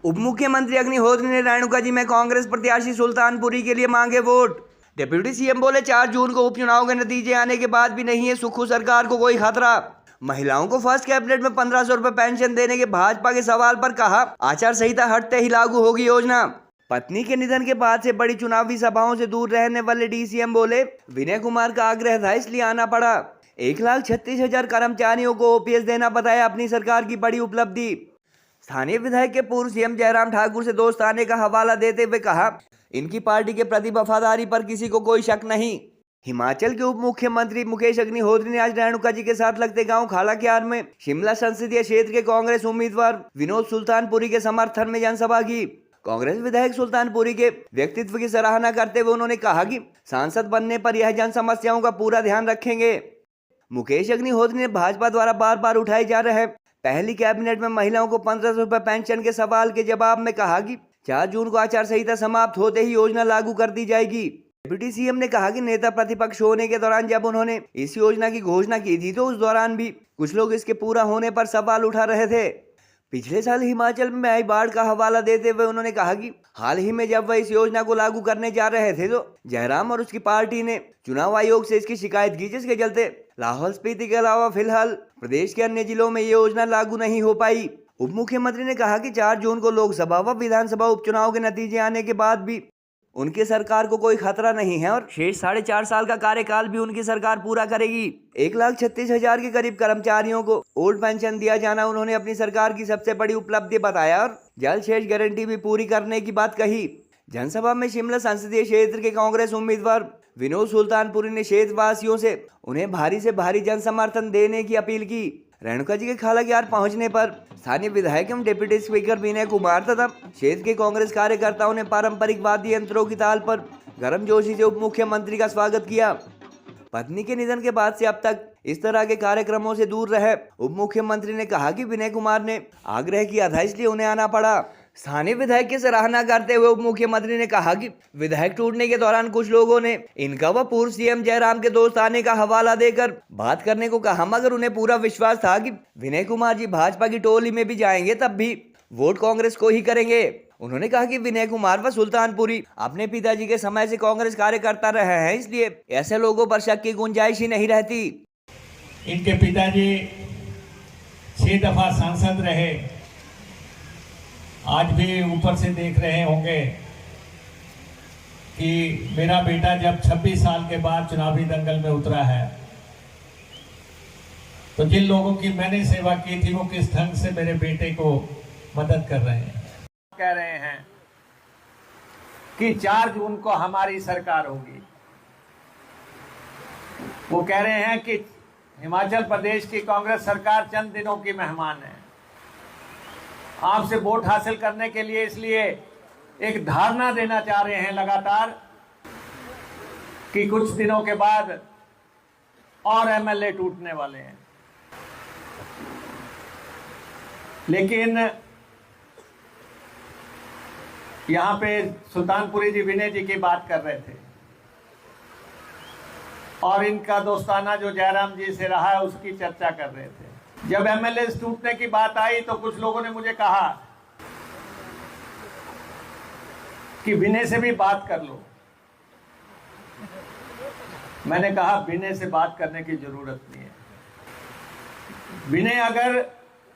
उप मुख्यमंत्री अग्निहोत्री ने रेणुका जी में कांग्रेस प्रत्याशी सुल्तानपुरी के लिए मांगे वोट। डिप्टी सीएम बोले 4 जून को उपचुनाव के नतीजे आने के बाद भी नहीं है सुक्खू सरकार को कोई खतरा। महिलाओं को फर्स्ट कैबिनेट में 1500 रुपए पेंशन देने के भाजपा के सवाल पर कहा, आचार संहिता हटते ही लागू होगी योजना। पत्नी के निधन के बाद से बड़ी चुनावी सभाओं से दूर रहने वाले डीसीएम बोले, विनय कुमार का आग्रह था इसलिए आना पड़ा। 1,36,000 कर्मचारियों को ओपीएस देना बताया अपनी सरकार की बड़ी उपलब्धि। स्थानीय विधायक के पूर्व सीएम जयराम ठाकुर से दोस्ताने का हवाला देते हुए कहा, इनकी पार्टी के प्रति वफादारी पर किसी को कोई शक नहीं। हिमाचल के उप मुख्यमंत्री मुकेश अग्निहोत्री ने आज रेणुका जी के साथ लगते गांव खालाक्यार में शिमला संसदीय क्षेत्र के कांग्रेस उम्मीदवार विनोद सुल्तानपुरी के समर्थन में जनसभा की। कांग्रेस विधायक सुल्तानपुरी के व्यक्तित्व की सराहना करते हुए उन्होंने कहा कि सांसद बनने पर यह जन समस्याओं का पूरा ध्यान रखेंगे। मुकेश अग्निहोत्री ने भाजपा द्वारा बार बार उठाए जा रहे पहली कैबिनेट में महिलाओं को 1500 रुपए पेंशन के सवाल के जवाब में कहा कि 4 जून को आचार संहिता समाप्त होते ही योजना लागू कर दी जाएगी। डिप्टी सीएम ने कहा कि नेता प्रतिपक्ष होने के दौरान जब उन्होंने इस योजना की घोषणा की थी तो उस दौरान भी कुछ लोग इसके पूरा होने पर सवाल उठा रहे थे। पिछले साल हिमाचल में आई बाढ़ का हवाला देते हुए उन्होंने कहा कि हाल ही में जब वह इस योजना को लागू करने जा रहे थे तो जयराम और उसकी पार्टी ने चुनाव आयोग से इसकी शिकायत की, जिसके चलते लाहौल स्पीति के अलावा फिलहाल प्रदेश के अन्य जिलों में ये योजना लागू नहीं हो पाई। उप मुख्यमंत्री ने कहा कि 4 जून को लोकसभा व विधानसभा उपचुनाव के नतीजे आने के बाद भी उनकी सरकार को कोई खतरा नहीं है और शेष 4.5 साल का कार्यकाल भी उनकी सरकार पूरा करेगी। 1,36,000 के करीब कर्मचारियों को ओल्ड पेंशन दिया जाना उन्होंने अपनी सरकार की सबसे बड़ी उपलब्धि बताया और जल शेष गारंटी भी पूरी करने की बात कही। जनसभा में शिमला संसदीय क्षेत्र के कांग्रेस उम्मीदवार विनोद सुल्तानपुरी ने क्षेत्रवासियों से उन्हें भारी से भारी जन समर्थन देने की अपील की। रेणुका जी के खालाक्यार पहुंचने पर स्थानीय विधायक एवं डिप्टी स्पीकर विनय कुमार तथा क्षेत्र के कांग्रेस कार्यकर्ताओं ने पारंपरिक वाद्य यंत्रों की ताल पर गर्मजोशी से उप मुख्यमंत्री का स्वागत किया। पत्नी के निधन के बाद से अब तक इस तरह के कार्यक्रमों से दूर रहे उप मुख्यमंत्री ने कहा कि विनय कुमार ने आग्रह किया था इसलिए उन्हें आना पड़ा। स्थानीय विधायक की सराहना करते हुए उप मुख्यमंत्री ने कहा कि विधायक टूटने के दौरान कुछ लोगों ने इनका व पूर्व सीएम जयराम के दोस्ताने का हवाला देकर बात करने को कहा, मगर उन्हें पूरा विश्वास था कि विनय कुमार जी भाजपा की टोली में भी जाएंगे तब भी वोट कांग्रेस को ही करेंगे। उन्होंने कहा कि विनय कुमार व सुल्तानपुरी अपने पिताजी के समय से कांग्रेस कार्यकर्ता रहे हैं, इसलिए ऐसे लोगों पर शक की गुंजाइश ही नहीं रहती। इनके पिताजी 6 दफा सांसद रहे, आज भी ऊपर से देख रहे होंगे कि मेरा बेटा जब 26 साल के बाद चुनावी दंगल में उतरा है तो जिन लोगों की मैंने सेवा की थी वो किस ढंग से मेरे बेटे को मदद कर रहे हैं। कह रहे हैं कि 4 जून को हमारी सरकार होगी। वो कह रहे हैं कि हिमाचल प्रदेश की कांग्रेस सरकार चंद दिनों की मेहमान है, आपसे वोट हासिल करने के लिए इसलिए एक धारणा देना चाह रहे हैं लगातार कि कुछ दिनों के बाद और एमएलए टूटने वाले हैं। लेकिन यहां पे सुल्तानपुरी जी विनय जी की बात कर रहे थे और इनका दोस्ताना जो जयराम जी से रहा है उसकी चर्चा कर रहे थे। जब एमएलए टूटने की बात आई तो कुछ लोगों ने मुझे कहा कि विनय से भी बात कर लो। मैंने कहा विनय से बात करने की जरूरत नहीं है। विनय अगर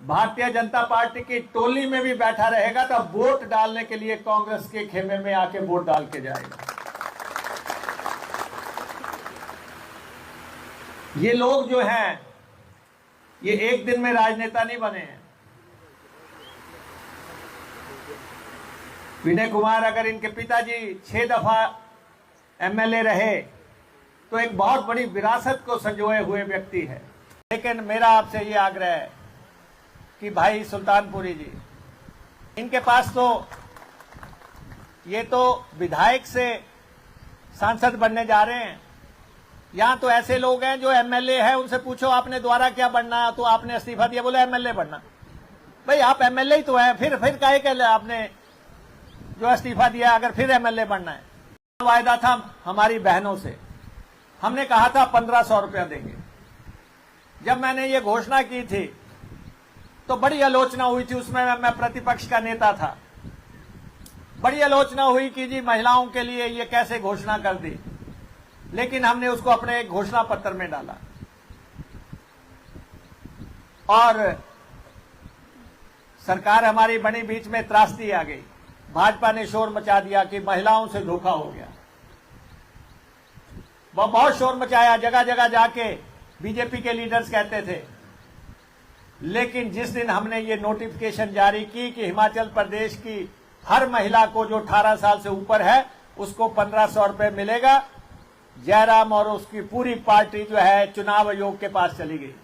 भारतीय जनता पार्टी की टोली में भी बैठा रहेगा तो वोट डालने के लिए कांग्रेस के खेमे में आके वोट डाल के जाएगा। ये लोग जो हैं ये एक दिन में राजनेता नहीं बने हैं। विनय कुमार अगर इनके पिताजी 6 दफा एमएलए रहे तो एक बहुत बड़ी विरासत को संजोए हुए व्यक्ति है। लेकिन मेरा आपसे ये आग्रह है कि भाई सुल्तानपुरी जी, इनके पास तो ये तो विधायक से सांसद बनने जा रहे हैं। यहाँ तो ऐसे लोग हैं जो एमएलए है, उनसे पूछो आपने द्वारा क्या बनना है तो आपने इस्तीफा दिया, बोले एमएलए बनना। भाई आप एमएलए ही तो है, फिर काहे के आपने जो इस्तीफा दिया अगर फिर एमएलए बनना है। वायदा था हमारी बहनों से, हमने कहा था 1500 रुपया देंगे। जब मैंने ये घोषणा की थी तो बड़ी आलोचना हुई थी, उसमें मैं प्रतिपक्ष का नेता था। बड़ी आलोचना हुई कि जी महिलाओं के लिए ये कैसे घोषणा कर दी, लेकिन हमने उसको अपने एक घोषणा पत्र में डाला और सरकार हमारी बनी, बीच में त्रासदी आ गई। भाजपा ने शोर मचा दिया कि महिलाओं से धोखा हो गया। वह बहुत शोर मचाया, जगह जगह जाके बीजेपी के लीडर्स कहते थे। लेकिन जिस दिन हमने ये नोटिफिकेशन जारी की कि हिमाचल प्रदेश की हर महिला को जो 18 साल से ऊपर है उसको 1500 रुपए मिलेगा, जयराम और उसकी पूरी पार्टी जो है चुनाव आयोग के पास चली गई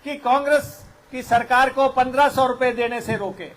कि कांग्रेस की सरकार को 1500 रुपए देने से रोके।